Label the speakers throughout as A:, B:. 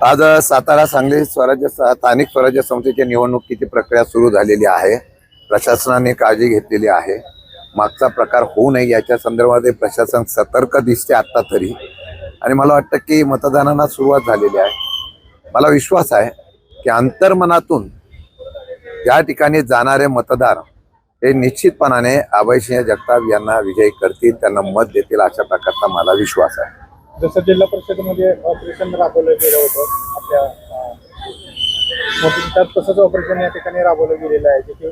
A: आज सातारा सांगली स्थानिक स्वराज्य संस्थेची निवडणुकीची प्रक्रिया सुरू झालेली आहे। प्रशासनाने काळजी घेतलेली आहे। मागचा प्रकार होऊ नये याच्या संदर्भात प्रशासन सतर्क दिसते आता तरी, आणि मला वाटतं की मतदानाला सुरुवात झालेली आहे। मला विश्वास आहे की अंतर्मनातून या ठिकाणी जाणारे मतदार हे निश्चितपणाने अभयसिंह जगताप यांना विजयी करतील, त्यांना मत देतील अशा प्रकारचा मला विश्वास आहे।
B: जसं जिल्हा परिषदेमध्ये ऑपरेशन राबवलं गेलं होतं आपल्या त्यात तसंच ऑपरेशन या ठिकाणी राबवलं गेलेलं आहे, जिथे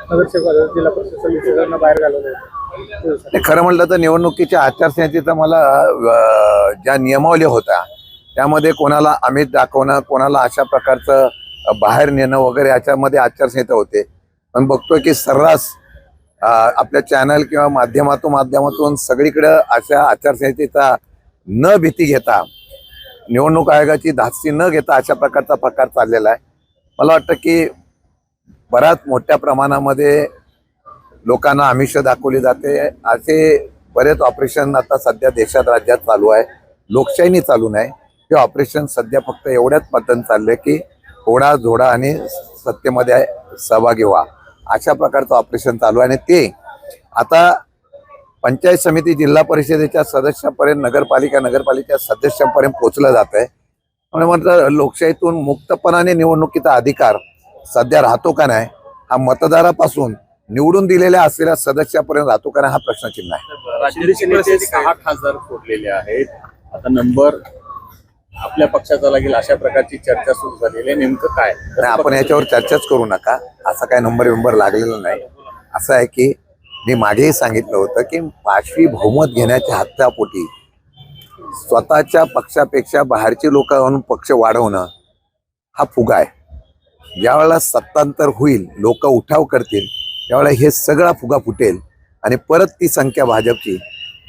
B: नगरसेवक जिल्हा परिषद सदस्यांना बाहेर घालवलं।
A: खरं म्हटलं तर निवडणुकीच्या आचारसंहितेचा मला ज्या नियमावली होत्या त्यामध्ये कोणाला आमिष दाखवणं, कोणाला अशा प्रकारचं बाहेर नेणं वगैरे याच्यामध्ये आचारसंहिता होते। पण बघतोय की सर्रास आपल्या चॅनल किंवा माध्यमातून सगळीकडे अशा आचारसंहितेचा न भीती घेता, निवडणूक आयोगाची धास्ती न घेता अशा प्रकारचा प्रकार चाललेला आहे। मला वाटतं की बऱ्याच मोठ्या प्रमाणामध्ये लोकांना आमिष दाखवली जाते। असे बरेच ऑपरेशन आता सध्या देशात राज्यात चालू आहे। लोकशाहीने चालू नाही, हे ऑपरेशन सध्या फक्त एवढ्याच पद्धतीने चाललंय की थोडा जोडा आणि सत्तेमध्ये सहभागी व्हा अशा प्रकारचं ऑपरेशन चालू आहे। आणि ते आता पंचायत समिती, जिल्हा परिषदेच्या सदस्यांपर्यंत, नगरपालिका सदस्यांपर्यंत पोहोचलं जात आहे। म्हटलं लोकशाहीतून मुक्तपणाने निवडणुकीचा अधिकार सध्या राहतो का नाही, हा मतदारापासून निवडून दिलेल्या असलेल्या सदस्यापर्यंत राहतो का नाही, हा प्रश्नचिन्ह आहे।
C: राज्यसभेचे 6 खासदार फोडलेले आहेत, आता नंबर आपल्या पक्षाचा लागेल अशा प्रकारची चर्चा सुरू झालेली आहे। नेमकं काय
A: नाही, आपण याच्यावर चर्चाच करू नका। असा काय नंबर लागलेला नाही। असं आहे की मी मागेही सांगितलं होतं की 5वी बहुमत घेण्याच्या हत्यापोटी स्वतःच्या पक्षापेक्षा बाहेरची लोक आणून पक्ष वाढवणं हा फुगा आहे। ज्यावेळेला सत्तांतर होईल, लोक उठाव करतील, त्यावेळेला हे सगळा फुगा फुटेल आणि परत ती संख्या भाजपची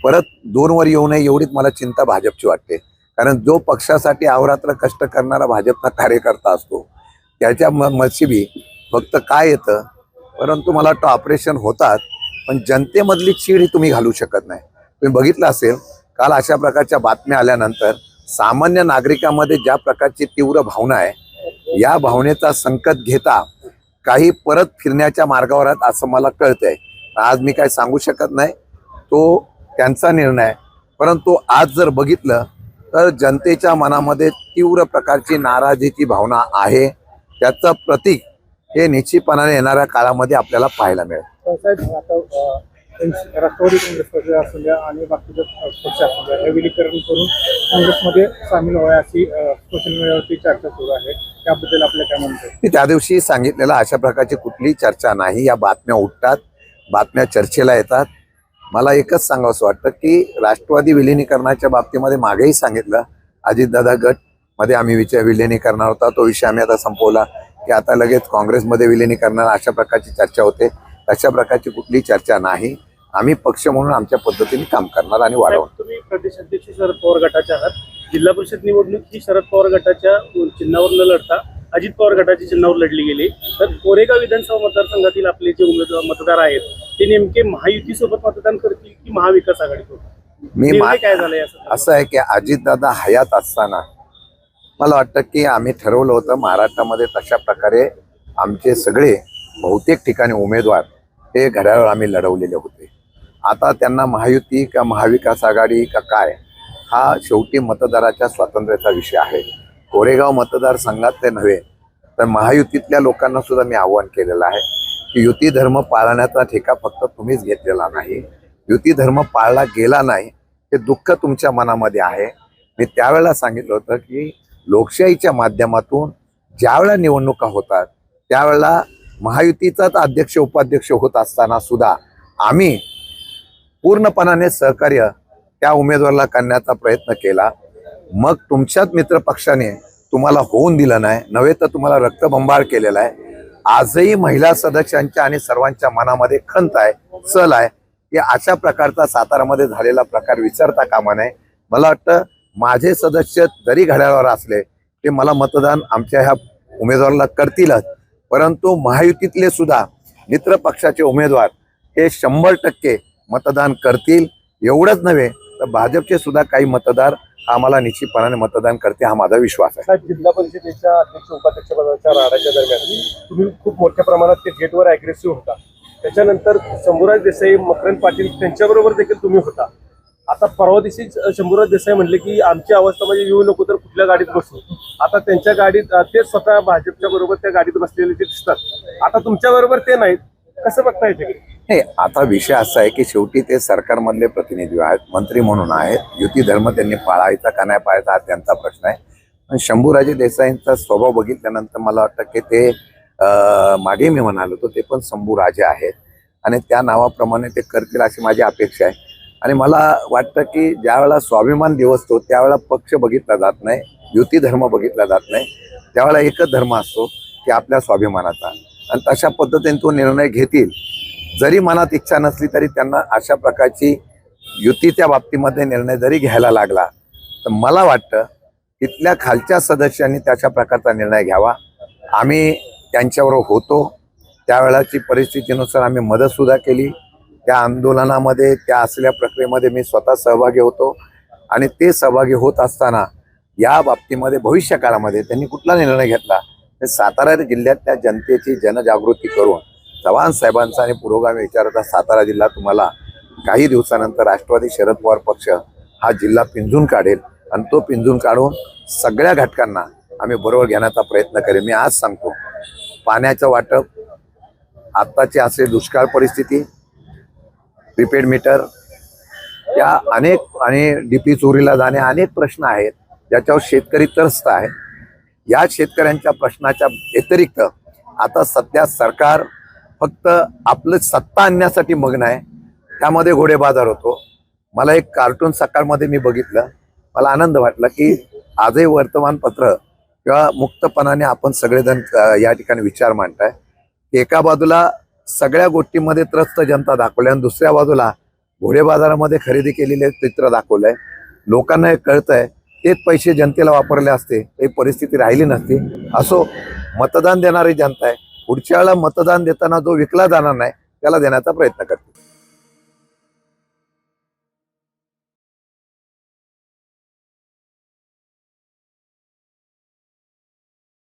A: परत 2 वर येऊ नये एवढीच मला चिंता भाजपची वाटते। कारण जो पक्षासाठी अहोरात्र कष्ट करणारा भाजपचा कार्यकर्ता असतो त्याच्या नशिबी फक्त काय येतं, परंतु मला वाटतं ऑपरेशन होतात, पण जनतेमधली चीड ही तुम्ही घालू शकत नाही। तुम्ही बघितलं असेल काल अशा प्रकारच्या बातम्या आल्यानंतर सामान्य नागरिकांमध्ये ज्या प्रकारची तीव्र भावना आहे, या भावनेचा संकट घेता काही परत फिरण्याच्या मार्गावर आहेत असं मला कळतंय। आज मी काय सांगू शकत नाही, तो त्यांचा निर्णय आहे। परंतु आज जर बघितलं तर जनतेच्या मनामध्ये तीव्र प्रकारची नाराजीची भावना आहे। त्याचं प्रतीक हे निश्चितपणाने येणाऱ्या काळामध्ये आपल्याला पाहायला मिळेल।
B: राष्ट्रवादी काँग्रेस पक्ष असू द्या आणि बाकीचे पक्ष असू द्या, हे विलीकरण करून काँग्रेसमध्ये सामील व्हावे अशी सोशल मीडियावरती चर्चा सुरू आहे, त्याबद्दल आपलं काय म्हणतं?
A: मी त्या दिवशी सांगितलेलं अशा प्रकारची कुठलीही चर्चा नाही। या बातम्या उठतात, बातम्या चर्चेला येतात। मला एकच सांगावंसं वाटतं की राष्ट्रवादी विलिनीकरणाच्या बाबतीमध्ये मागेही सांगितलं, अजितदादा गट मध्ये आम्ही विलिनीकरणार होता, तो विषय आम्ही आता संपवला की आता लगेच काँग्रेसमध्ये विलिनीकरणार अशा प्रकारची चर्चा होते। अशा प्रकारची कुठलीही चर्चा नाही। आम्ही पक्ष म्हणून आमच्या पद्धतीने काम करणार आणि वाढवणार।
B: तुम्ही प्रदेश अध्यक्ष शरद पवार गटाचे आहात, जिल्हा परिषद निवडणूक ही शरद पवार गटाच्या चिन्हावर न लढता अजित पवार गटाच्या चिन्हावर लढली गेली, तर कोरेगाव विधानसभा मतदारसंघातील आपले जे उमेदवार मतदार आहेत ते नेमके महायुतीसोबत मतदान करतील की महाविकास आघाडीसोबत?
A: मी
B: काय झालंय
A: असं आहे की अजितदादा हयात असताना मला वाटतं की आम्ही ठरवलं होतं महाराष्ट्रामध्ये तशा प्रकारे आमचे सगळे बहुतेक ठिकाणी उमेदवार हे घड्याळावर आम्ही लढवलेले होते। आता त्यांना महायुती का महाविकास आघाडी का काय, हा शेवटी मतदाराच्या स्वातंत्र्याचा विषय आहे। कोरेगाव मतदारसंघात ते नव्हे तर महायुतीतल्या लोकांना सुद्धा मी आव्हान केलेलं आहे की युती धर्म पाळण्याचा ठेका फक्त तुम्हीच घेतलेला नाही, युती धर्म पाळला गेला नाही हे दुःख तुमच्या मनामध्ये आहे। मी त्यावेळेला सांगितलं होतं की लोकशाहीच्या माध्यमातून ज्यावेळेला निवडणुका होतात त्यावेळेला महायुतीचाच अध्यक्ष उपाध्यक्ष होत असताना सुद्धा आम्ही पूर्णपणाने सहकार्य त्या उमेदवाराला करण्याचा प्रयत्न केला। मग तुमच्याच मित्र पक्षाने तुम्हाला होऊन दिलं नाही, नव्हे तर तुम्हाला रक्तबंबाळ केलेला आहे। आजही महिला सदस्यांच्या आणि सर्वांच्या मनामध्ये खंत आहे, सल आहे की अशा प्रकारचा सातारामध्ये झालेला प्रकार विसरता कामा नये। मला वाटतं माझे सदस्य जरी घड्याळावर असले ते मला मतदान आमच्या ह्या उमेदवाराला करतीलच, परंतु महायुतीतले सुद्धा मित्र पक्षाचे उमेदवार हे 100% मतदान करतील। एवढंच नव्हे तर भाजपचे सुद्धा काही मतदार आम्हाला निश्चितपणाने मतदान करते हा माझा विश्वास आहे.
D: साहेब, जिल्हा परिषदेच्या अध्यक्ष उपाध्यक्ष पदाच्या राडाच्या दरम्यान तुम्ही खूप मोठ्या प्रमाणात ते गेटवर अग्रेसिव्ह होता. त्याच्यानंतर शंभूराज देसाई, मकरंद पाटील त्यांच्याबरोबर देखील तुम्ही होता. आता परवा दिवशी शंभूराज देसाई म्हणले की आमची अवस्था म्हणजे येऊ नको तर कुठल्या गाडीत बसू. आता त्यांच्या गाडीत ते स्वतः भाजपच्या बरोबर त्या गाडीत बसलेले ते दिसतात. आता तुमच्या बरोबर ते नाहीत. कसं बघता येते?
A: नाही, आता विषय असा आहे की शेवटी ते सरकारमधले प्रतिनिधी आहेत, मंत्री म्हणून आहेत. युती धर्म त्यांनी पाळायचा का नाही पाळायचा हा त्यांचा प्रश्न आहे. पण शंभूराजे देसाईंचा स्वभाव बघितल्यानंतर मला वाटतं की ते मागे मी म्हणालो होतो ते पण शंभूराजे आहेत आणि त्या नावाप्रमाणे ते करतील अशी माझी अपेक्षा आहे. आणि मला वाटतं की ज्यावेळेला स्वाभिमान दिवसतो त्यावेळेला पक्ष बघितला जात नाही, युती धर्म बघितला जात नाही. त्यावेळेला एकच धर्म असतो की आपल्या स्वाभिमानाचा. आणि तशा पद्धतीने तो निर्णय घेतील. जरी मनात इच्छा नसली तरी त्यांना अशा प्रकारची युतीच्या बाबतीमध्ये निर्णय जरी घ्यायला लागला तर मला वाटतं तिथल्या खालच्या सदस्यांनी तशा प्रकारचा निर्णय घ्यावा. आम्ही त्यांच्याबरोबर होतो. त्यावेळेची परिस्थितीनुसार आम्ही मदतसुद्धा केली. त्या आंदोलनामध्ये त्या असलेल्या प्रक्रियेमध्ये मी स्वतः सहभागी होतो. आणि ते सहभागी होत असताना या बाबतीमध्ये भविष्य काळामध्ये त्यांनी कुठला निर्णय घेतला तर सातारा जिल्ह्यातल्या जनतेची जनजागृती करून चव्हाण साहेबांचा आणि पुरोगामी विचाराचा सातारा जिल्हा तुम्हाला काही दिवसानंतर राष्ट्रवादी शरद पवार पक्ष हा जिल्हा पिंजून काढेल. आणि तो पिंजून काढून सगळ्या घटकांना आम्ही बरोबर घेण्याचा प्रयत्न करेल. मी आज सांगतो, पाण्याचं वाटप, आत्ताची असे दुष्काळ परिस्थिती, प्रीपेड मीटर, या अनेक आणि डीपी चोरीला जाणे अनेक प्रश्न आहेत ज्याच्यावर शेतकरी त्रस्त आहे. या शेतकऱ्यांच्या प्रश्नाच्या व्यतिरिक्त आता सध्या सरकार फक्त आपलं सत्ता आणण्यासाठी मग्न आहे. त्यामध्ये घोडेबाजार होतो. मला एक कार्टून सकाळमध्ये मी बघितलं, मला आनंद वाटला की आजही वर्तमानपत्र किंवा मुक्तपणाने आपण सगळेजण या ठिकाणी विचार मांडताय. एका बाजूला सगळ्या गोष्टींमध्ये त्रस्त जनता दाखवल्या आणि दुसऱ्या बाजूला घोडेबाजारामध्ये खरेदी केलेले चित्र दाखवलंय. लोकांना हे कळतंय तेच पैसे जनतेला वापरले असते ही परिस्थिती राहिली नसती. असो, मतदान देणारी जनता आहे. पुढच्या वेळेला मतदान देताना जो विकला जाणार नाही त्याला देण्याचा प्रयत्न करते.